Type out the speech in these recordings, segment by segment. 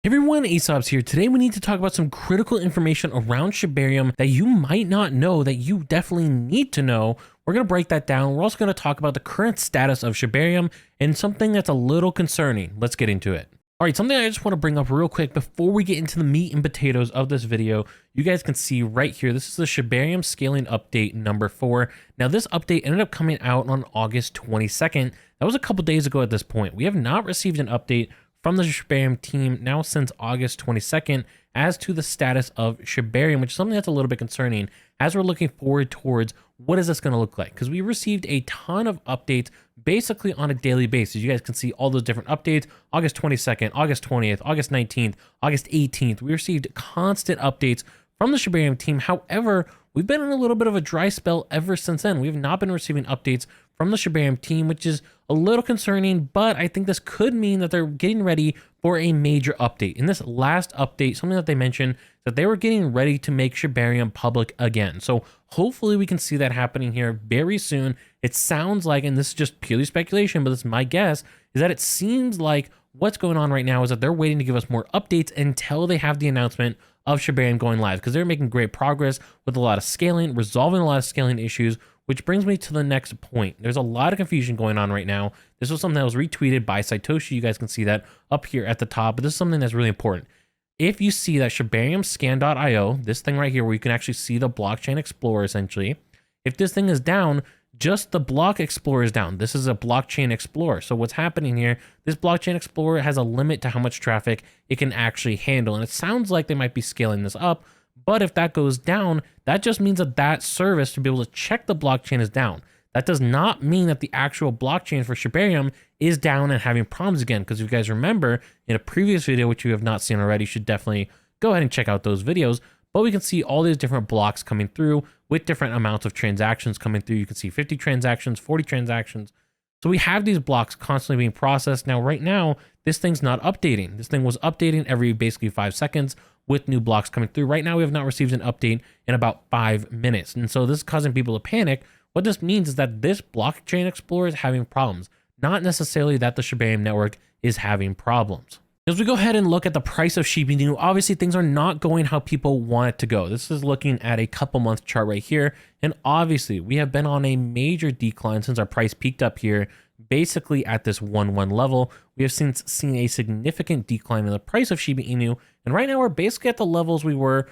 Everyone, Aesop's here. Today we need to talk about some critical information around Shibarium that you might not know that you definitely need to know. We're going to break that down. We're also going to talk about the current status of Shibarium and something that's a little concerning. Let's get into it. All right, something I just want to bring up real quick before we get into the meat and potatoes of this video. You guys can see right here, this is the Shibarium scaling update number 4. Now this update ended up coming out on August 22nd. That was a couple days ago at this point. We have not received an update from the Shibarium team now since August 22nd as to the status of Shibarium, which is something that's a little bit concerning as we're looking forward towards what is this going to look like, because we received a ton of updates basically on a daily basis. You guys can see all those different updates: August 22nd, August 20th, August 19th, August 18th. We received constant updates from the Shibarium team. However, we've been in a little bit of a dry spell ever since then. We have not been receiving updates from the Shibarium team, which is a little concerning, but I think this could mean that they're getting ready for a major update. In this last update, something that they mentioned that they were getting ready to make Shibarium public again. So hopefully we can see that happening here very soon. It sounds like, and this is just purely speculation, but this is my guess, is that it seems like what's going on right now is that they're waiting to give us more updates until they have the announcement of Shibarium going live, because they're making great progress with a lot of scaling, resolving a lot of scaling issues, which brings me to the next point. There's a lot of confusion going on right now. This was something that was retweeted by Satoshi. You guys can see that up here at the top, but this is something that's really important. If you see that Shibarium scan.io, this thing right here where you can actually see the blockchain explorer essentially, if this thing is down, just the block explorer is down. This is a blockchain explorer. So what's happening here, this blockchain explorer has a limit to how much traffic it can actually handle. And it sounds like they might be scaling this up, but if that goes down, that just means that that service to be able to check the blockchain is down. That does not mean that the actual blockchain for Shibarium is down and having problems again. Because if you guys remember in a previous video, which you have not seen already, you should definitely go ahead and check out those videos. But we can see all these different blocks coming through with different amounts of transactions coming through. You can see 50 transactions, 40 transactions. So we have these blocks constantly being processed. Now, right now, this thing's not updating. This thing was updating every basically 5 seconds with new blocks coming through. Right now, we have not received an update in about 5 minutes. And so this is causing people to panic. What this means is that this blockchain explorer is having problems, not necessarily that the Shibarium network is having problems. As we go ahead and look at the price of Shiba Inu, obviously things are not going how people want it to go. This is looking at a couple month chart right here. And obviously we have been on a major decline since our price peaked up here, basically at this 1-1 level. We have since seen a significant decline in the price of Shiba Inu. And right now we're basically at the levels we were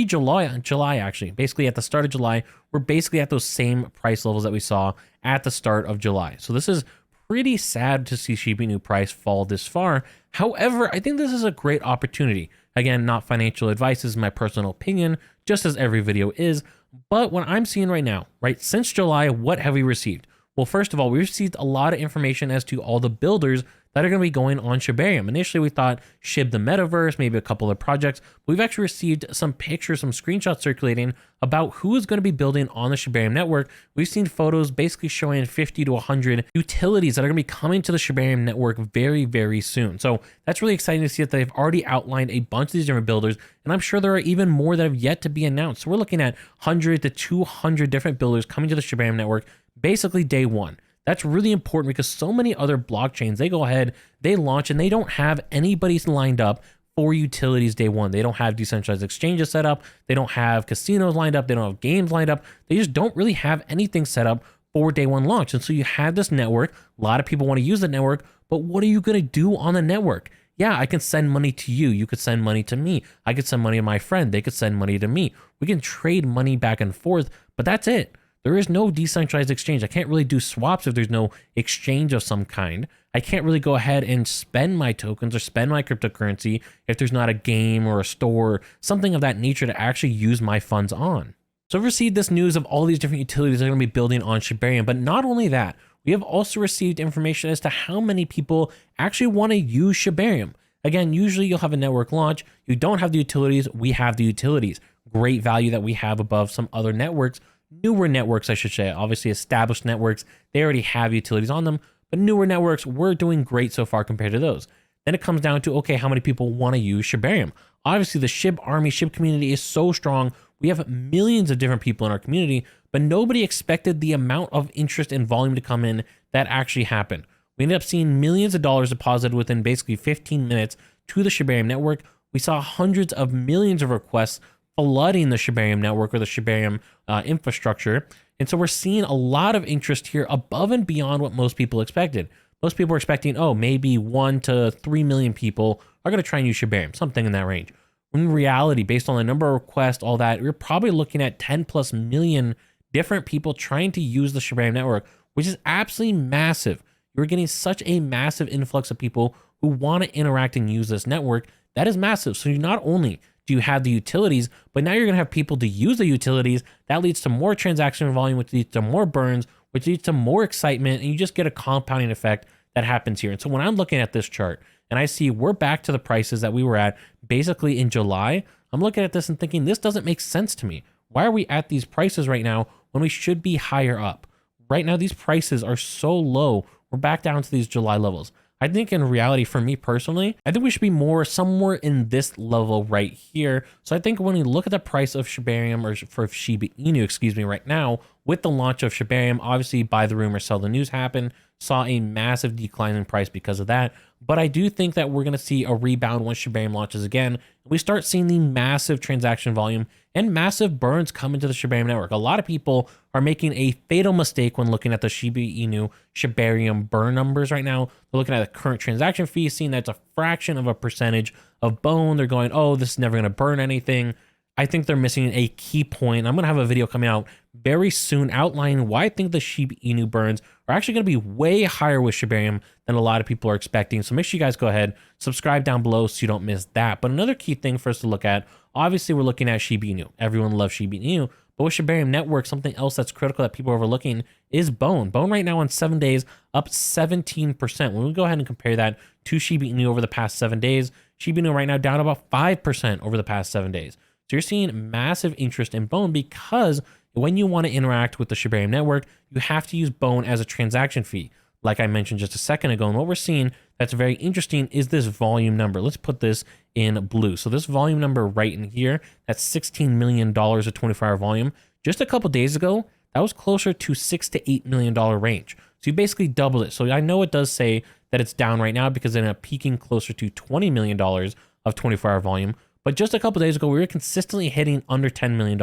July actually. Basically at the start of July, we're basically at those same price levels that we saw at the start of July. So this is pretty sad to see Shiba Inu price fall this far. However, I think this is a great opportunity. Again, not financial advice, this is my personal opinion, just as every video is. But what I'm seeing right now, right, since July, what have we received? Well, first of all, we received a lot of information as to all the builders that are going to be going on Shibarium. Initially, we thought SHIB the Metaverse, maybe a couple of projects. We've actually received some pictures, some screenshots circulating about who is going to be building on the Shibarium network. We've seen photos basically showing 50 to 100 utilities that are going to be coming to the Shibarium network very, very soon. So that's really exciting to see that they've already outlined a bunch of these different builders, and I'm sure there are even more that have yet to be announced. So we're looking at 100 to 200 different builders coming to the Shibarium network basically day one. That's really important because so many other blockchains, they go ahead, they launch, and they don't have anybody lined up for utilities day one. They don't have decentralized exchanges set up. They don't have casinos lined up. They don't have games lined up. They just don't really have anything set up for day one launch. And so you have this network. A lot of people want to use the network, but what are you going to do on the network? Yeah, I can send money to you. You could send money to me. I could send money to my friend. They could send money to me. We can trade money back and forth, but that's it. There is no decentralized exchange. I can't really do swaps if there's no exchange of some kind. I can't really go ahead and spend my tokens or spend my cryptocurrency if there's not a game or a store, something of that nature to actually use my funds on. So I've received this news of all these different utilities that are going to be building on Shibarium, but not only that, we have also received information as to how many people actually want to use Shibarium. Again, usually you'll have a network launch. You don't have the utilities. We have the utilities. Great value that we have above some other networks. Newer networks, I should say. Obviously, established networks, they already have utilities on them, but newer networks, we're doing great so far compared to those. Then it comes down to, okay, how many people want to use Shibarium? Obviously, the SHIB army, SHIB community is so strong. We have millions of different people in our community, but nobody expected the amount of interest and volume to come in that actually happened. We ended up seeing millions of dollars deposited within basically 15 minutes to the Shibarium network. We saw hundreds of millions of requests flooding the Shibarium network or the Shibarium infrastructure. And so we're seeing a lot of interest here above and beyond what most people expected. Most people were expecting, oh, maybe 1 to 3 million people are going to try and use Shibarium, something in that range. In reality, based on the number of requests, all that, we're probably looking at 10 plus million different people trying to use the Shibarium network, which is absolutely massive. You're getting such a massive influx of people who want to interact and use this network. That is massive. So not only do you have the utilities, but now you're going to have people to use the utilities. That leads to more transaction volume, which leads to more burns, which leads to more excitement, and you just get a compounding effect that happens here. And so when I'm looking at this chart and I see we're back to the prices that we were at basically in July, I'm looking at this and thinking, this doesn't make sense to me. Why are we at these prices right now when we should be higher up? Right now, these prices are so low. We're back down to these July levels. I think in reality, for me personally, I think we should be more somewhere in this level right here. So I think when we look at the price of Shibarium, or for Shiba Inu, excuse me, right now, with the launch of Shibarium, obviously buy the rumor, sell the news happened, saw a massive decline in price because of that. But I do think that we're going to see a rebound once Shibarium launches again. We start seeing the massive transaction volume and massive burns come into the Shibarium network. A lot of people are making a fatal mistake when looking at the Shiba Inu Shibarium burn numbers right now. They're looking at the current transaction fee, seeing that's a fraction of a percentage of bone. They're going, oh, this is never going to burn anything. I think they're missing a key point. I'm going to have a video coming out very soon outlining why I think the Shiba Inu burns are actually going to be way higher with Shibarium than a lot of people are expecting. So make sure you guys go ahead, subscribe down below so you don't miss that. But another key thing for us to look at, obviously we're looking at Shiba Inu. Everyone loves Shiba Inu. But with Shibarium network, something else that's critical that people are overlooking is bone. Bone right now on 7 days, up 17%. When we go ahead and compare that to Shiba Inu over the past 7 days, Shiba Inu right now down about 5% over the past 7 days. So you're seeing massive interest in bone because when you want to interact with the Shibarium network, you have to use bone as a transaction fee. Like I mentioned just a second ago, and what we're seeing that's very interesting is this volume number. Let's put this in blue. So this volume number right in here, that's $16 million of 24-hour volume. Just a couple days ago, that was closer to $6 to $8 million range. So you basically doubled it. So I know it does say that it's down right now because it's peaking closer to $20 million of 24-hour volume. But just a couple days ago, we were consistently hitting under $10 million.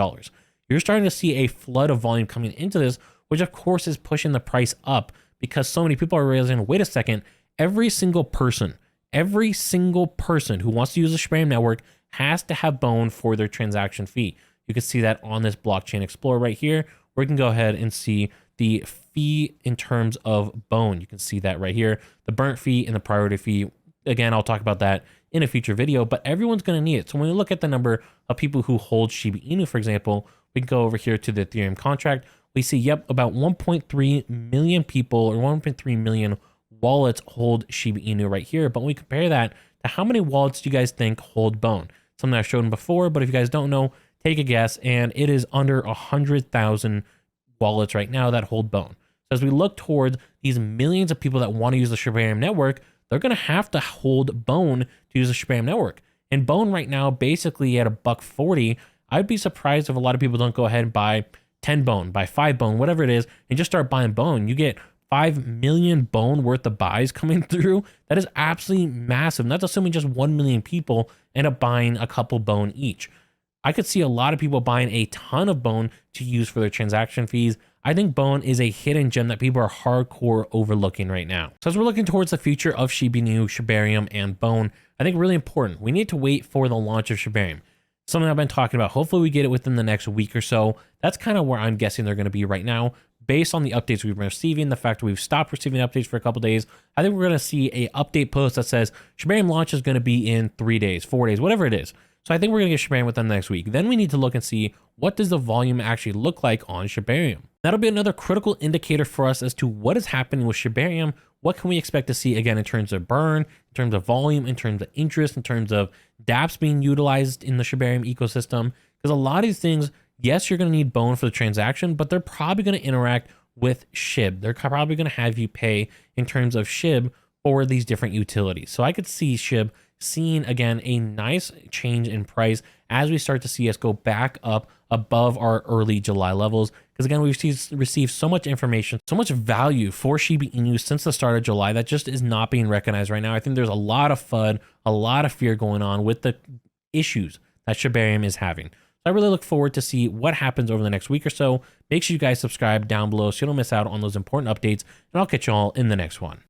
You're starting to see a flood of volume coming into this, which of course is pushing the price up because so many people are realizing, wait a second, every single person who wants to use the Shibarium network has to have bone for their transaction fee. You can see that on this blockchain explorer right here, where you can go ahead and see the fee in terms of bone. You can see that right here, the burnt fee and the priority fee. Again, I'll talk about that in a future video, but everyone's going to need it. So when we look at the number of people who hold Shiba Inu, for example, we can go over here to the Ethereum contract. We see, yep, about 1.3 million people or 1.3 million wallets hold Shiba Inu right here. But when we compare that to how many wallets do you guys think hold bone? Something I've shown before, but if you guys don't know, take a guess. And it is under 100,000 wallets right now that hold bone. So as we look towards these millions of people that want to use the Shibarium network, they're going to have to hold bone to use the Shibarium network. And bone right now, basically at $1.40, I'd be surprised if a lot of people don't go ahead and buy 10 bone, buy 5 bone, whatever it is, and just start buying bone. You get 5 million bone worth of buys coming through. That is absolutely massive. And that's assuming just 1 million people end up buying a couple bone each. I could see a lot of people buying a ton of bone to use for their transaction fees. I think bone is a hidden gem that people are hardcore overlooking right now. So as we're looking towards the future of Shiba Inu, Shibarium, and bone, I think really important, we need to wait for the launch of Shibarium. Something I've been talking about. Hopefully we get it within the next week or so. That's kind of where I'm guessing they're going to be right now. Based on the updates we've been receiving, the fact that we've stopped receiving updates for a couple days, I think we're going to see a update post that says Shibarium launch is going to be in 3 days, 4 days, whatever it is. So I think we're going to get Shibarium within the next week. Then we need to look and see what does the volume actually look like on Shibarium. That'll be another critical indicator for us as to what is happening with Shibarium. What can we expect to see again in terms of burn, in terms of volume, in terms of interest, in terms of dApps being utilized in the Shibarium ecosystem? Because a lot of these things, yes, you're going to need bone for the transaction, but they're probably going to interact with SHIB. They're probably going to have you pay in terms of SHIB for these different utilities. So I could see SHIB seeing again a nice change in price as we start to see us go back up above our early July levels, Because again, we've received so much information, so much value for Shiba Inu since the start of July that just is not being recognized right now. I think there's a lot of FUD, a lot of fear going on with the issues that Shibarium is having. So I really look forward to see what happens over the next week or so. Make sure you guys subscribe down below so you don't miss out on those important updates, and I'll catch you all in the next one.